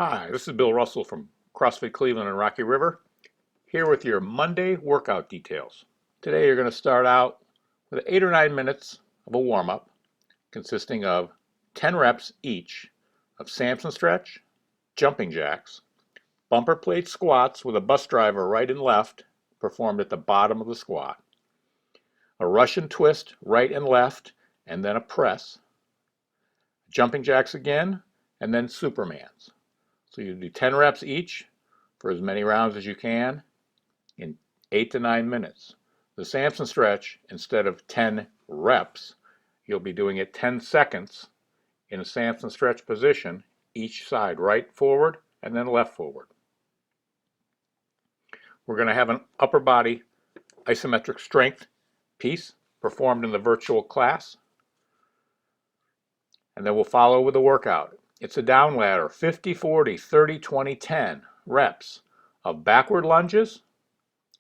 Hi, this is Bill Russell from CrossFit Cleveland and Rocky River, here with your Monday workout details. Today you're going to start out with 8 or 9 minutes of a warm-up consisting of 10 reps each of Samson stretch, jumping jacks, bumper plate squats with a bus driver right and left performed at the bottom of the squat, a Russian twist right and left, and then a press, jumping jacks again, and then Supermans. So you do 10 reps each for as many rounds as you can in 8 to 9 minutes. The Samson stretch, instead of 10 reps, you'll be doing it 10 seconds in a Samson stretch position, each side, right forward and then left forward. We're going to have an upper body isometric strength piece performed in the virtual class, and then we'll follow with a workout. It's a down ladder, 50, 40, 30, 20, 10 reps of backward lunges,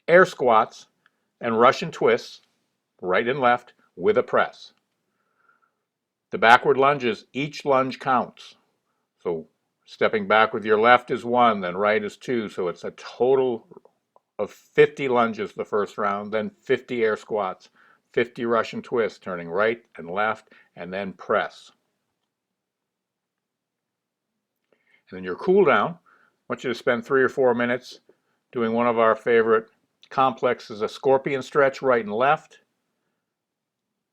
air squats, and Russian twists, right and left, with a press. The backward lunges, each lunge counts. So stepping back with your left is 1, then right is 2, so it's a total of 50 lunges the first round, then 50 air squats, 50 Russian twists, turning right and left, and then press. And then your cool down, I want you to spend 3 or 4 minutes doing one of our favorite complexes, a scorpion stretch right and left,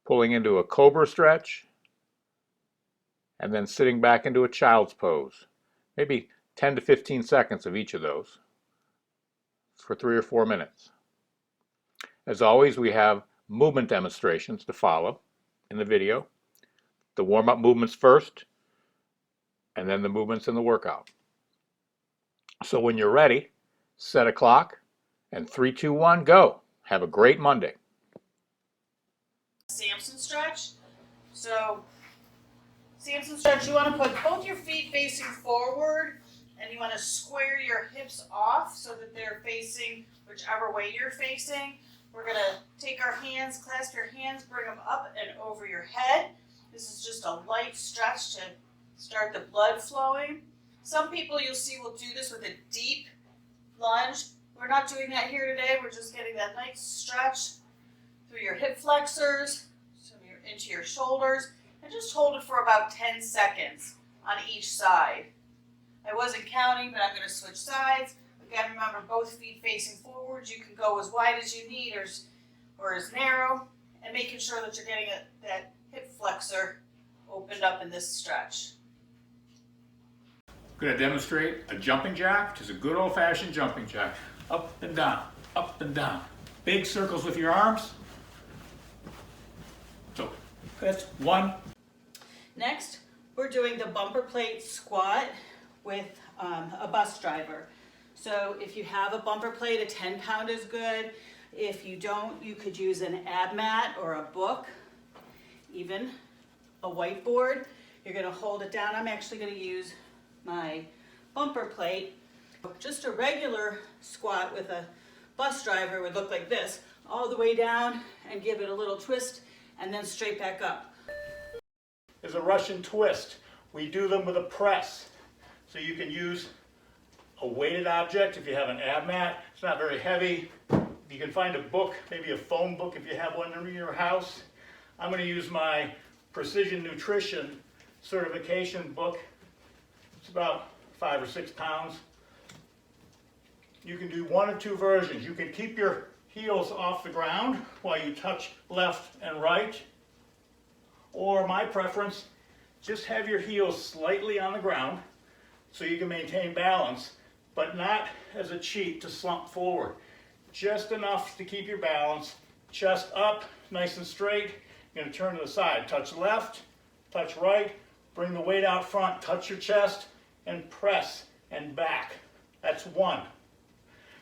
pulling into a Cobra Stretch, and then sitting back into a child's pose. Maybe 10 to 15 seconds of each of those for 3 or 4 minutes. As always, we have movement demonstrations to follow in the video. The warm-up movements first, and then the movements in the workout. So when you're ready, set a clock, and 3, 2, 1, go. Have a great Monday. Samson stretch. So Samson stretch, you want to put both your feet facing forward, and you want to square your hips off so that they're facing whichever way you're facing. We're going to take our hands, clasp your hands, bring them up and over your head. This is just a light stretch to start the blood flowing. Some people you'll see will do this with a deep lunge. We're not doing that here today. We're just getting that nice stretch through your hip flexors, so you're into your shoulders, and just hold it for about 10 seconds on each side. I wasn't counting, but I'm going to switch sides. Again, remember, both feet facing forward. You can go as wide as you need or as narrow, and making sure that you're getting that hip flexor opened up in this stretch. I'm going to demonstrate a jumping jack, which is a good old-fashioned jumping jack. Up and down, up and down. Big circles with your arms. So that's 1. Next, we're doing the bumper plate squat with a bus driver. So if you have a bumper plate, a 10-pound is good. If you don't, you could use an ab mat or a book, even a whiteboard. You're going to hold it down. I'm actually going to use my bumper plate. Just a regular squat with a bus driver would look like this, all the way down and give it a little twist and then straight back up. Is a Russian twist. We do them with a press. So you can use a weighted object if you have an ab mat. It's not very heavy. You can find a book, maybe a phone book if you have one in your house. I'm going to use my Precision Nutrition certification book. It's about 5 or 6 pounds. You can do 1 or 2 versions. You can keep your heels off the ground while you touch left and right. Or my preference, just have your heels slightly on the ground so you can maintain balance, but not as a cheat to slump forward. Just enough to keep your balance. Chest up, nice and straight. You're going to turn to the side. Touch left, touch right, bring the weight out front, touch your chest, and press and back. That's 1.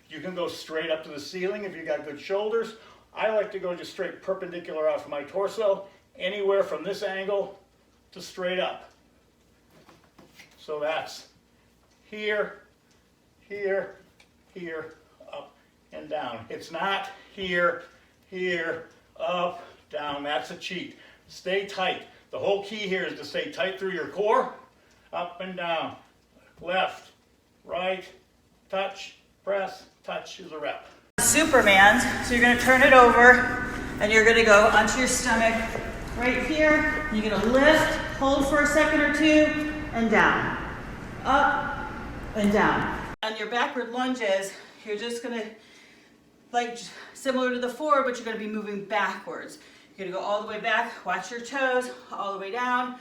You can go straight up to the ceiling if you've got good shoulders. I like to go just straight perpendicular out from my torso, anywhere from this angle to straight up. So that's here, here, here, up and down. It's not here, here, up, down. That's a cheat. Stay tight. The whole key here is to stay tight through your core, up and down, left, right, touch, press, touch is a rep. Superman's, so you're gonna turn it over and you're gonna go onto your stomach right here. You're gonna lift, hold for a second or two, and down. Up and down. On your backward lunges, you're just gonna, like similar to the forward, but you're gonna be moving backwards. You're gonna go all the way back, watch your toes, all the way down,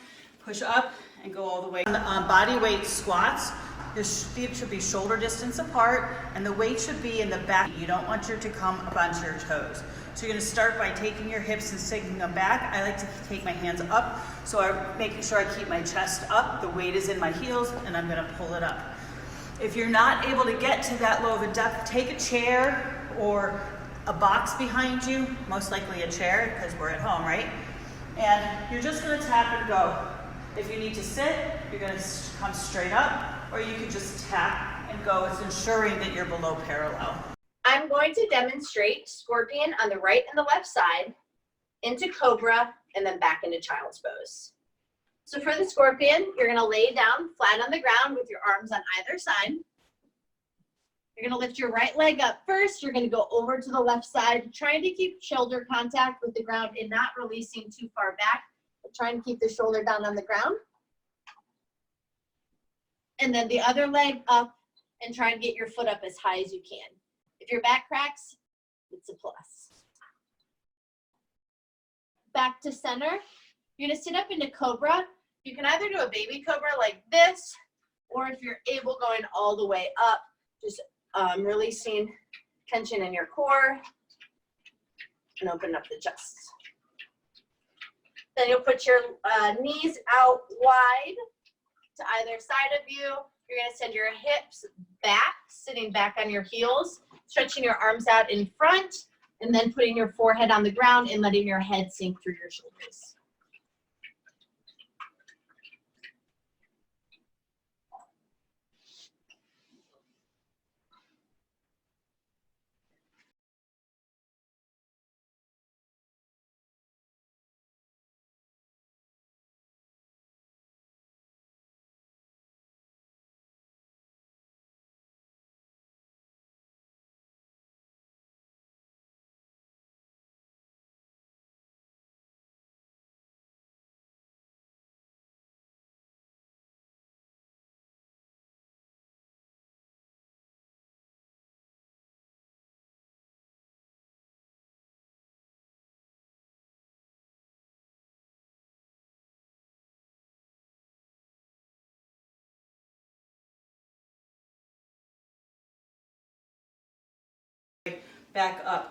push up, and go all the way. On body weight squats, your feet should be shoulder distance apart, and the weight should be in the back. You don't want you to come up onto your toes. So you're gonna start by taking your hips and sinking them back. I like to take my hands up, so I'm making sure I keep my chest up. The weight is in my heels, and I'm gonna pull it up. If you're not able to get to that low of a depth, take a chair or a box behind you, most likely a chair because we're at home, right? And you're just gonna tap and go. If you need to sit, you're gonna come straight up, or you can just tap and go. It's ensuring that you're below parallel. I'm going to demonstrate scorpion on the right and the left side, into cobra, and then back into child's pose. So for the scorpion, you're gonna lay down flat on the ground with your arms on either side. You're gonna lift your right leg up first. You're gonna go over to the left side, trying to keep shoulder contact with the ground and not releasing too far back, but trying to keep the shoulder down on the ground. And then the other leg up and try and get your foot up as high as you can. If your back cracks, it's a plus. Back to center. You're gonna sit up into cobra. You can either do a baby cobra like this, or if you're able, going all the way up, just releasing tension in your core and open up the chest. Then you'll put your knees out wide to either side of you. You're gonna send your hips back, sitting back on your heels, stretching your arms out in front, and then putting your forehead on the ground and letting your head sink through your shoulders. Back up.